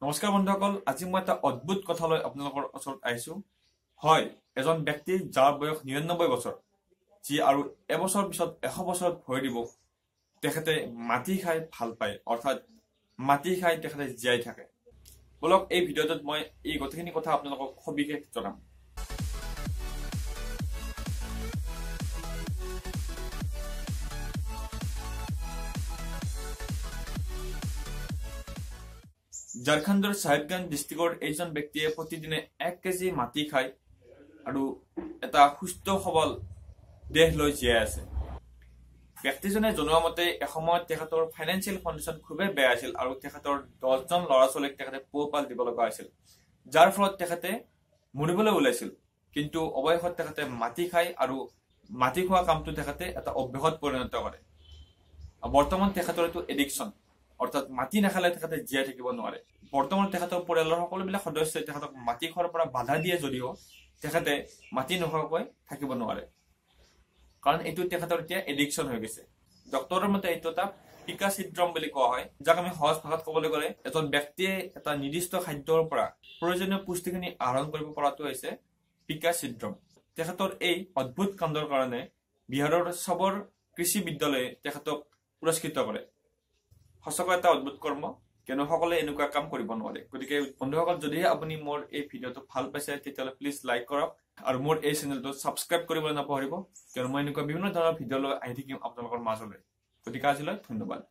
নমস্কাৰ বন্ধুসকল, আজি মই এটা অদ্ভুত কথালৈ আপোনালোকৰ ওচৰত আহিছো। হয়, এজন ব্যক্তি যাৰ বয়স 99 বছৰ, যি আৰু এবছৰ পিছত 100 বছৰত ভৰি দিব, তেখেতে মাটি খাই ভাল পায়, অৰ্থাৎ মাটি খাই তেখেতে জীয়াই থাকে। বলক এই ভিডিঅ'টোত মই এই গোটেইখিনি কথা আপোনালোকক সবিশেষ জনাম। ঝাৰখণ্ডৰ সাহেবগঞ্জ ডিষ্ট্ৰিক্টৰ এইজন ব্যক্তিয়ে প্ৰতিদিনে 1 কেজি মাটি খায় আৰু এটা সুস্থ সবল দেহ লৈ জীয়াই আছে। ব্যক্তিজনে জনোৱা মতে এসময়ত তেখেতৰ ফাইনেন্সিয়েল কণ্ডিশ্যন খুবেই বেয়া আছিল আৰু তেখেতৰ 10জন ল'ৰা ছোৱালীক তেখেতে পোহপাল দিব লগা হৈছিল, যাৰ ফলত তেখেতে মৰিবলৈ ওলাইছিল। কিন্তু অৱশেষত তেখেতে মাটি খায় আৰু মাটি খোৱা কামটো তেখেতে এটা অভ্যাসত পৰিণত কৰে। বৰ্তমান তেখেতৰ এইটো এডিকশ্যন, অৰ্থাৎ মাটি নাখালে তেখেতে জীয়াই থাকিব নোৱাৰে। বৰ্তমান তেখেতৰ পৰিয়ালৰ সকলোবিলাক সদস্যই তেখেতক মাটি খোৱাৰ পৰা বাধা দিয়ে যদিও তেখেতে মাটি নোখোৱাকৈ থাকিব নোৱাৰে, কাৰণ এইটো তেখেতৰ এতিয়া এডিকশ্যন হৈ গৈছে। ডক্টৰৰ মতে এইটো এটা পিকা চিড্ৰম বুলি কোৱা হয়, যাক আমি সহজ ভাষাত ক'বলৈ গ'লে এজন ব্যক্তিয়ে এটা নিৰ্দিষ্ট খাদ্যৰ পৰা প্ৰয়োজনীয় পুষ্টিখিনি আহৰণ কৰিব পৰাটো হৈছে পিকা চিড্ৰম। তেখেতৰ এই অদ্ভুত কাণ্ডৰ কাৰণে বিহাৰৰ চবৰ কৃষি বিদ্যালয়ে তেখেতক পুৰস্কৃত কৰে। সঁচাকৈ এটা অদ্ভুত কৰ্ম, কিয়নো সকলোৱে এনেকুৱা কাম কৰিব নোৱাৰে। গতিকে বন্ধুসকল, যদিহে আপুনি মোৰ এই ভিডিঅ'টো ভাল পাইছে তেতিয়াহ'লে প্লিজ লাইক কৰক আৰু মোৰ এই চেনেলটো ছাবস্ক্ৰাইব কৰিবলৈ নাপাহৰিব, কিয়নো মই এনেকুৱা বিভিন্ন ধৰণৰ ভিডিঅ' লৈ আহি থাকিম আপোনালোকৰ মাজলৈ। গতিকে আজিলৈ ধন্যবাদ।